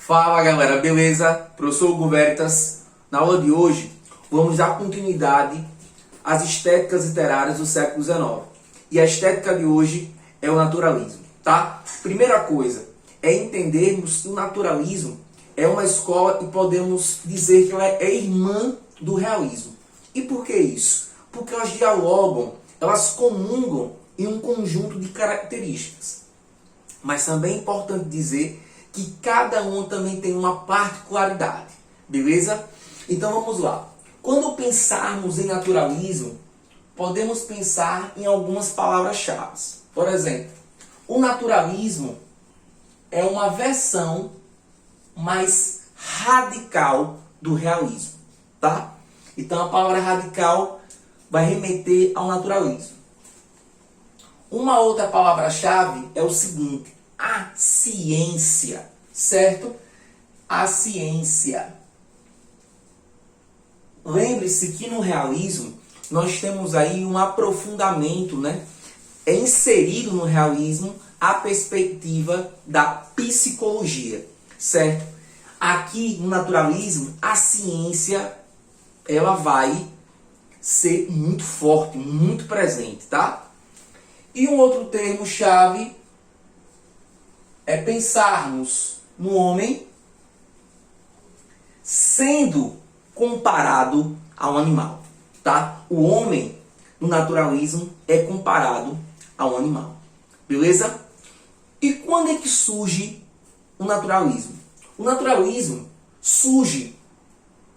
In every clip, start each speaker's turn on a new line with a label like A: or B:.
A: Fala galera, beleza? Professor Hugo Veritas. Na aula de hoje vamos dar continuidade às estéticas literárias do século XIX. E a estética de hoje é o naturalismo, tá? Primeira coisa é entendermos que o naturalismo é uma escola e podemos dizer que ela é irmã do realismo. E por que isso? Porque elas dialogam, elas comungam em um conjunto de características. Mas também é importante dizer que cada um também tem uma particularidade, beleza? Então vamos lá. Quando pensarmos em naturalismo, podemos pensar em algumas palavras-chave. Por exemplo, o naturalismo é uma versão mais radical do realismo, tá? Então a palavra radical vai remeter ao naturalismo. Uma outra palavra-chave é o seguinte: a ciência, certo? A ciência. Lembre-se que no realismo nós temos aí um aprofundamento, né? É inserido no realismo a perspectiva da psicologia, certo? Aqui no naturalismo a ciência ela vai ser muito forte, muito presente, tá? E um outro termo-chave é pensarmos no homem sendo comparado ao animal, tá? O homem, no naturalismo, é comparado ao animal, beleza? E quando é que surge o naturalismo? O naturalismo surge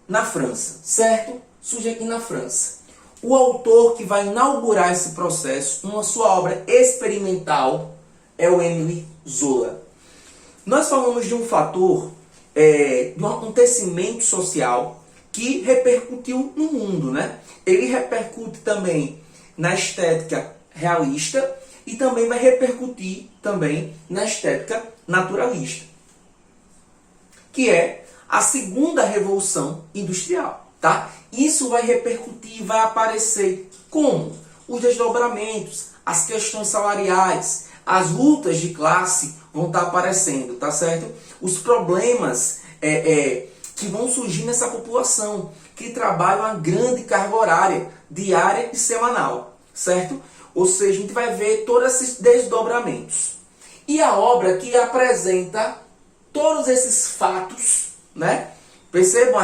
A: na França, certo? Surge aqui na França. O autor que vai inaugurar esse processo, uma sua obra experimental, é o Émile Zola. Nós falamos de um fator, de um acontecimento social que repercutiu no mundo, né? Ele repercute também na estética realista e também vai repercutir também na estética naturalista, que é a segunda revolução industrial, tá? Isso vai repercutir, vai aparecer como os desdobramentos, as questões salariais, as lutas de classe vão estar aparecendo, tá certo? Os problemas que vão surgir nessa população que trabalha uma grande carga horária, diária e semanal, certo? Ou seja, a gente vai ver todos esses desdobramentos. E a obra que apresenta todos esses fatos, né? Percebam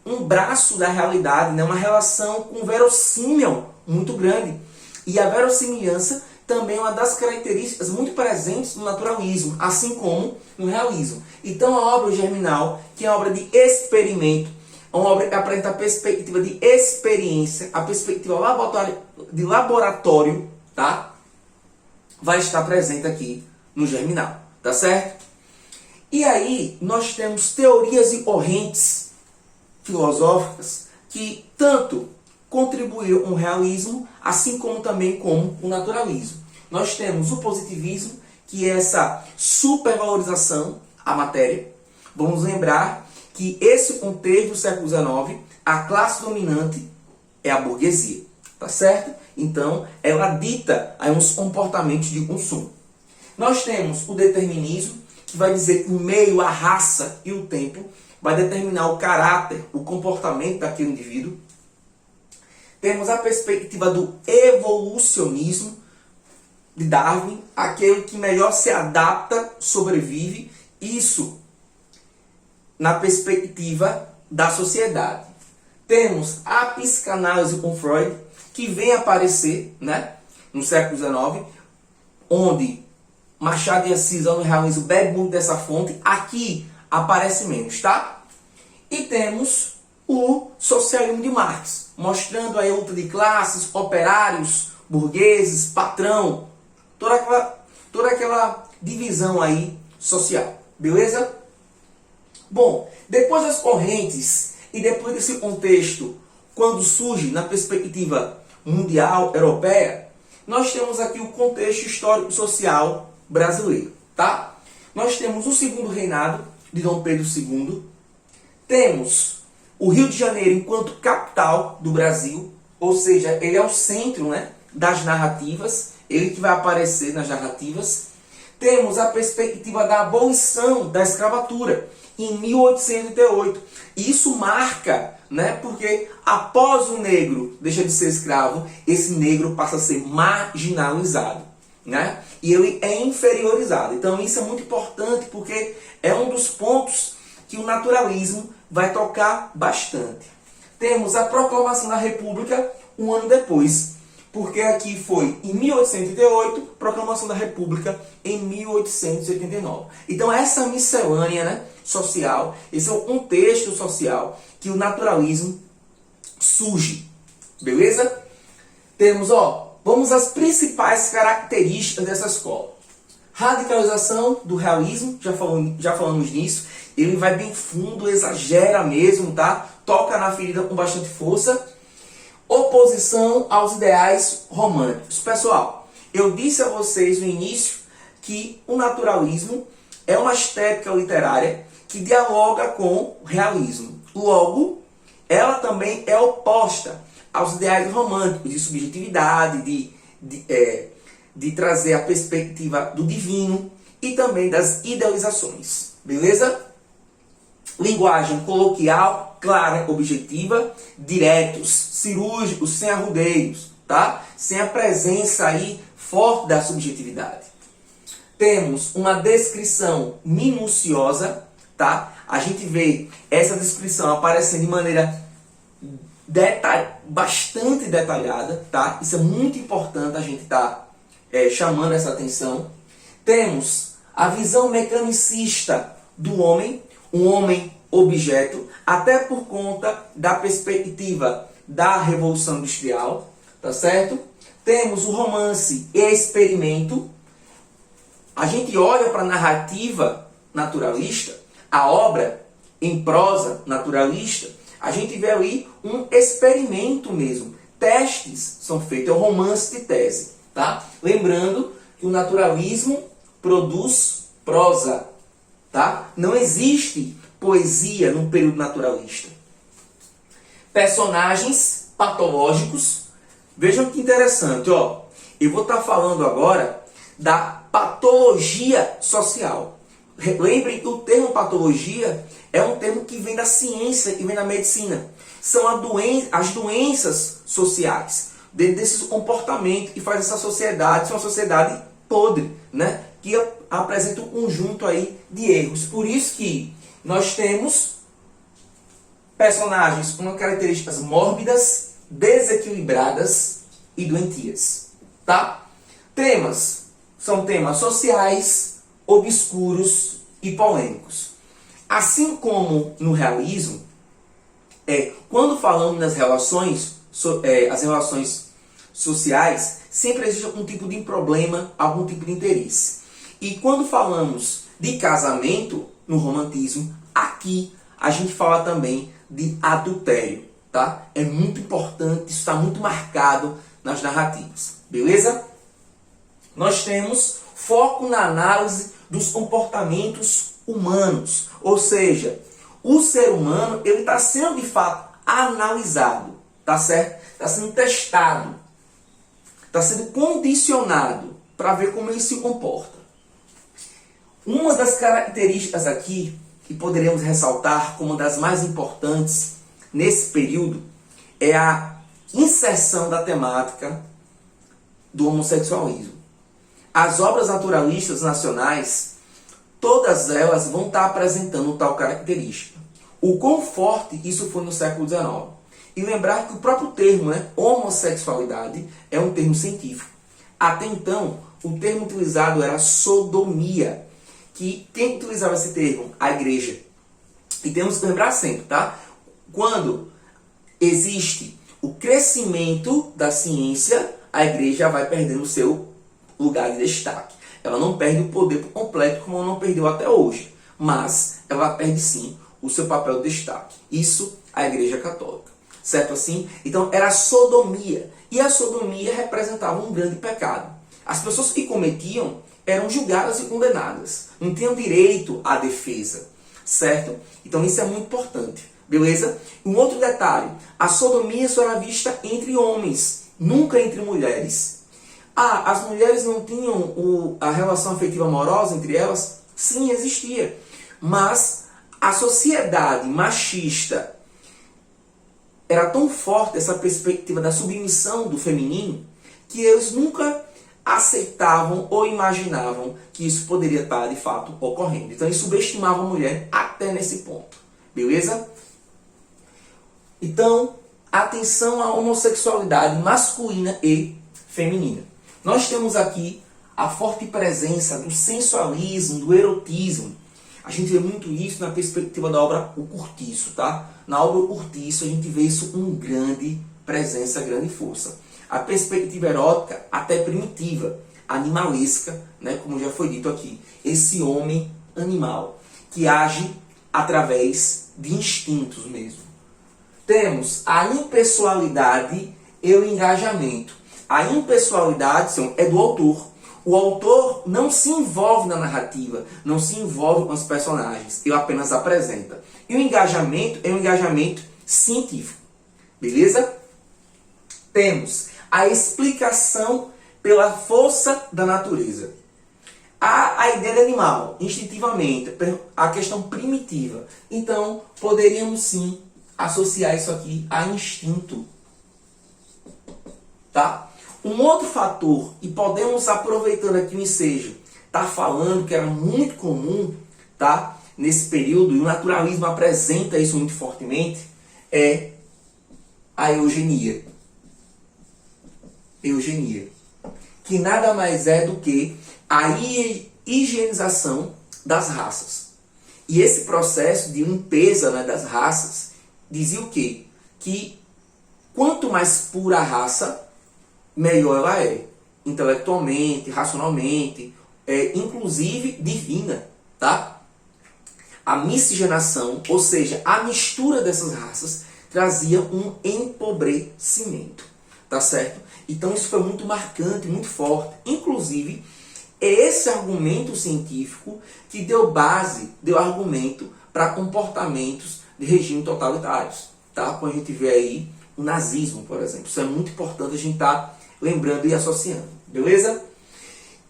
A: um braço da realidade, né? Uma relação com verossímil muito grande. E a verossimilhança também é uma das características muito presentes no naturalismo, assim como no realismo. Então a obra Germinal, que é uma obra de experimento, é uma obra que apresenta a perspectiva de experiência, a perspectiva de laboratório, tá? Vai estar presente aqui no Germinal, tá certo? E aí nós temos teorias e correntes filosóficas que tanto contribuíram com o realismo, assim como também com o naturalismo. Nós temos o positivismo, que é essa supervalorização à matéria. Vamos lembrar que esse contexto do século XIX, a classe dominante é a burguesia, tá certo? Então, ela dita aí uns comportamentos de consumo. Nós temos o determinismo, que vai dizer que o meio, a raça e o tempo vai determinar o caráter, o comportamento daquele indivíduo. Temos a perspectiva do evolucionismo de Darwin, aquele que melhor se adapta, sobrevive, isso na perspectiva da sociedade. Temos a psicanálise com Freud, que vem aparecer, né, no século XIX, onde Machado de Assis, no realismo, bebe muito dessa fonte. Aqui aparece menos, tá? E temos o socialismo de Marx, mostrando aí a luta de classes, operários, burgueses, patrão, toda aquela divisão aí social, beleza? Bom, depois das correntes e depois desse contexto, quando surge na perspectiva mundial, europeia, nós temos aqui o contexto histórico-social brasileiro, tá? Nós temos o segundo reinado de Dom Pedro II, temos o Rio de Janeiro enquanto capital do Brasil, ou seja, ele é o centro, né, das narrativas, ele que vai aparecer nas narrativas. Temos a perspectiva da abolição da escravatura em 1888. E isso marca, né, porque após o negro deixa de ser escravo, esse negro passa a ser marginalizado, né? E ele é inferiorizado. Então isso é muito importante porque é um dos pontos que o naturalismo vai tocar bastante. Temos a proclamação da República um ano depois, porque aqui foi em 1888, proclamação da República em 1889. Então essa miscelânea, né, social, esse é o contexto social que o naturalismo surge, beleza? Temos, vamos às principais características dessa escola. Radicalização do realismo, já falamos nisso. Ele vai bem fundo, exagera mesmo, tá? Toca na ferida com bastante força. Oposição aos ideais românticos. Pessoal, eu disse a vocês no início que o naturalismo é uma estética literária que dialoga com o realismo. Logo, ela também é oposta aos ideais românticos de subjetividade, de trazer a perspectiva do divino e também das idealizações. Beleza? Linguagem coloquial, clara, objetiva, diretos, cirúrgicos, sem arrudeios, tá? Sem a presença aí forte da subjetividade. Temos uma descrição minuciosa, tá? A gente vê essa descrição aparecendo de maneira bastante detalhada, tá? Isso é muito importante a gente estar chamando essa atenção. Temos a visão mecanicista do homem, um homem objeto, até por conta da perspectiva da Revolução Industrial, tá certo? Temos o romance e experimento. A gente olha para a narrativa naturalista, a obra em prosa naturalista, a gente vê ali um experimento mesmo. Testes são feitos, é um romance de tese, tá? Lembrando que o naturalismo produz prosa, tá? Não existe poesia no período naturalista. Personagens patológicos. Vejam que interessante, eu vou estar falando agora da patologia social. Lembrem que o termo patologia é um termo que vem da ciência e vem da medicina. São as doenças sociais, dentro desse comportamento que faz essa sociedade ser uma sociedade podre, né? Que apresenta um conjunto aí de erros. Por isso que nós temos personagens com características mórbidas, desequilibradas e doentias, tá? Temas são temas sociais, obscuros e polêmicos. Assim como no realismo, quando falamos nas relações, as relações sociais, sempre existe algum tipo de problema, algum tipo de interesse. E quando falamos de casamento no romantismo, aqui a gente fala também de adultério, tá? É muito importante, isso está muito marcado nas narrativas, beleza? Nós temos foco na análise dos comportamentos humanos, ou seja, o ser humano ele está sendo de fato analisado, tá certo? Está sendo testado, está sendo condicionado para ver como ele se comporta. Uma das características aqui que poderíamos ressaltar como uma das mais importantes nesse período é a inserção da temática do homossexualismo. As obras naturalistas nacionais, todas elas vão estar apresentando tal característica. O quão forte isso foi no século XIX. E lembrar que o próprio termo, homossexualidade, é um termo científico. Até então, o termo utilizado era sodomia, que quem utilizava esse termo? A igreja. E temos que lembrar sempre, tá? Quando existe o crescimento da ciência, a igreja vai perdendo o seu lugar de destaque. Ela não perde o poder por completo, como ela não perdeu até hoje. Mas ela perde sim o seu papel de destaque. Isso a igreja católica. Certo assim? Então era a sodomia. E a sodomia representava um grande pecado. As pessoas que cometiam eram julgadas e condenadas. Não tinham direito à defesa. Certo? Então isso é muito importante. Beleza? Um outro detalhe. A sodomia só era vista entre homens, nunca entre mulheres. Ah, as mulheres não tinham a relação afetiva amorosa entre elas? Sim, existia. Mas a sociedade machista era tão forte, essa perspectiva da submissão do feminino, que eles nunca aceitavam ou imaginavam que isso poderia estar de fato ocorrendo. Então eles subestimavam a mulher até nesse ponto. Beleza? Então, atenção à homossexualidade masculina e feminina. Nós temos aqui a forte presença do sensualismo, do erotismo. A gente vê muito isso na perspectiva da obra O Curtiço, tá? Na obra O Curtiço a gente vê isso com grande presença, grande força. A perspectiva erótica até primitiva, animalesca, né? Como já foi dito aqui. Esse homem animal que age através de instintos mesmo. Temos a impessoalidade e o engajamento. A impessoalidade é do autor. O autor não se envolve na narrativa, não se envolve com os personagens, ele apenas apresenta. E o engajamento é um engajamento científico. Beleza? Temos a explicação pela força da natureza. Há a ideia de animal, instintivamente, a questão primitiva. Então, poderíamos sim associar isso aqui a instinto. Tá? Um outro fator, e podemos, aproveitando aqui o ensejo, tá falando que era muito comum, tá? Nesse período, e o naturalismo apresenta isso muito fortemente, é a eugenia. Eugenia. Que nada mais é do que a higienização das raças. E esse processo de limpeza, né, das raças dizia o quê? Que quanto mais pura a raça, melhor ela é. Intelectualmente, racionalmente, inclusive divina. Tá? A miscigenação, ou seja, a mistura dessas raças, trazia um empobrecimento. Tá certo? Então isso foi muito marcante, muito forte. Inclusive, é esse argumento científico que deu base, deu argumento para comportamentos de regime totalitários. Tá? Quando a gente vê aí o nazismo, por exemplo. Isso é muito importante a gente estar lembrando e associando. Beleza?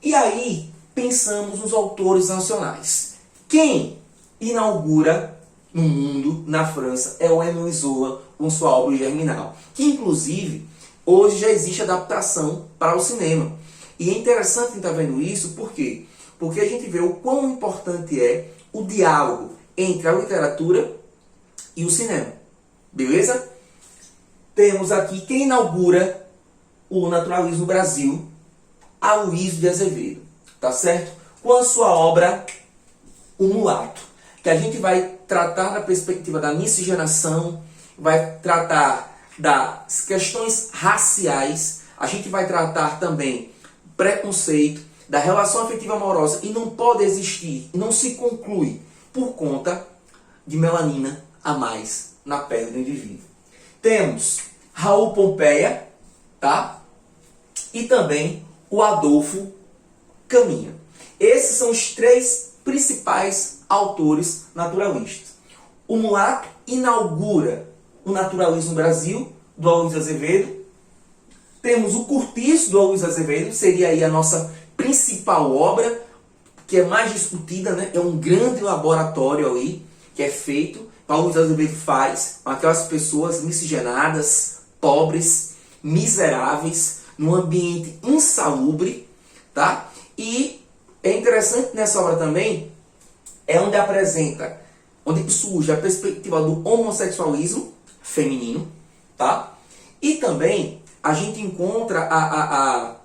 A: E aí, pensamos nos autores nacionais. Quem inaugura no mundo, na França, é o Émile Zola com sua obra O Germinal. Que, inclusive, hoje já existe adaptação para o cinema. E é interessante estar vendo isso, por quê? Porque a gente vê o quão importante é o diálogo entre a literatura e o cinema. Beleza? Temos aqui quem inaugura o naturalismo no Brasil, Aloysio de Azevedo. Tá certo? Com a sua obra O Mulato. Que a gente vai tratar da perspectiva da miscigenação, vai tratar das questões raciais, a gente vai tratar também preconceito, da relação afetiva amorosa, e não pode existir, não se conclui por conta de melanina a mais na pele do indivíduo. Temos Raul Pompeia, tá? E também o Adolfo Caminha. Esses são os três principais autores naturalistas. O Mulato inaugura o naturalismo no Brasil, do Aloysio Azevedo. Temos o Curtiço, do Aloysio Azevedo, seria aí a nossa principal obra, que é mais discutida, né? É um grande laboratório ali, que é feito, o Aloysio Azevedo faz, com aquelas pessoas miscigenadas, pobres, miseráveis, num ambiente insalubre, tá? E é interessante nessa obra também, é onde apresenta, onde surge a perspectiva do homossexualismo feminino, tá? E também a gente encontra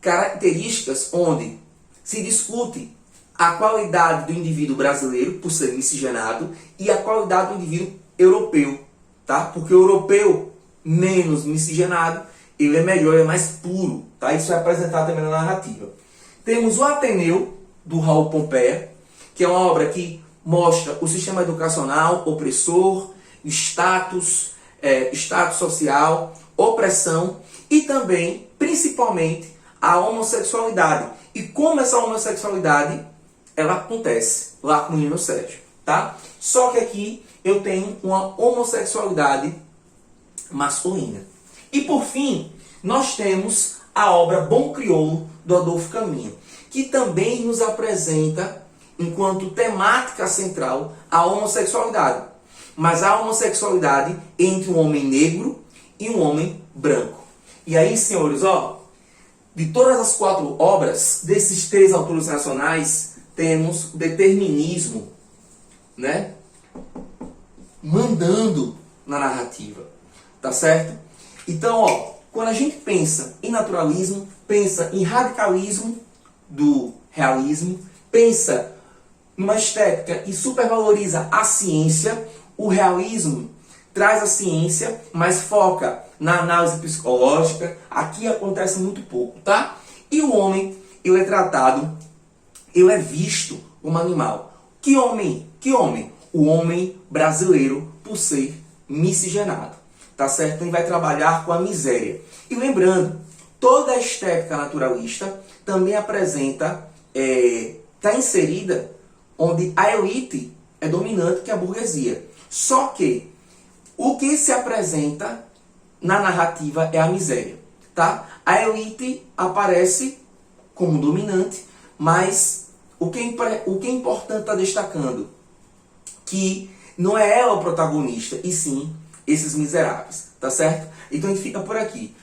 A: características onde se discute a qualidade do indivíduo brasileiro, por ser miscigenado, e a qualidade do indivíduo europeu, tá? Porque o europeu menos miscigenado, ele é melhor, é mais puro, tá? Isso é apresentado também na narrativa. Temos o Ateneu, do Raul Pompeia, que é uma obra que mostra o sistema educacional opressor, status social, opressão e também, principalmente, a homossexualidade. E como essa homossexualidade ela acontece lá com o menino Sérgio, tá? Só que aqui eu tenho uma homossexualidade masculina. E por fim, nós temos a obra Bom Crioulo, do Adolfo Caminha, que também nos apresenta, enquanto temática central, a homossexualidade. Mas a homossexualidade entre um homem negro e um homem branco. E aí, senhores, ó, de todas as 4 obras, desses 3 autores nacionais, temos o determinismo, né, mandando na narrativa, tá certo? Então, ó, quando a gente pensa em naturalismo, pensa em radicalismo do realismo, pensa numa estética e supervaloriza a ciência. O realismo traz a ciência, mas foca na análise psicológica. Aqui acontece muito pouco, tá? E o homem, ele é tratado, ele é visto como animal. Que homem? Que homem? O homem brasileiro, por ser miscigenado, tá certo? Então ele vai trabalhar com a miséria. E lembrando, toda a estética naturalista também apresenta, está inserida onde a elite é dominante, que é a burguesia. Só que o que se apresenta na narrativa é a miséria, tá? A elite aparece como dominante, mas o que é importante estar destacando, que não é ela o protagonista, e sim esses miseráveis, tá certo? Então a gente fica por aqui.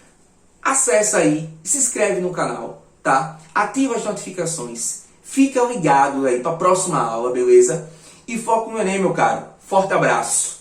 A: Acesse aí, se inscreve no canal, tá? Ativa as notificações, fica ligado aí para a próxima aula, beleza? E foco no Enem, meu caro. Forte abraço!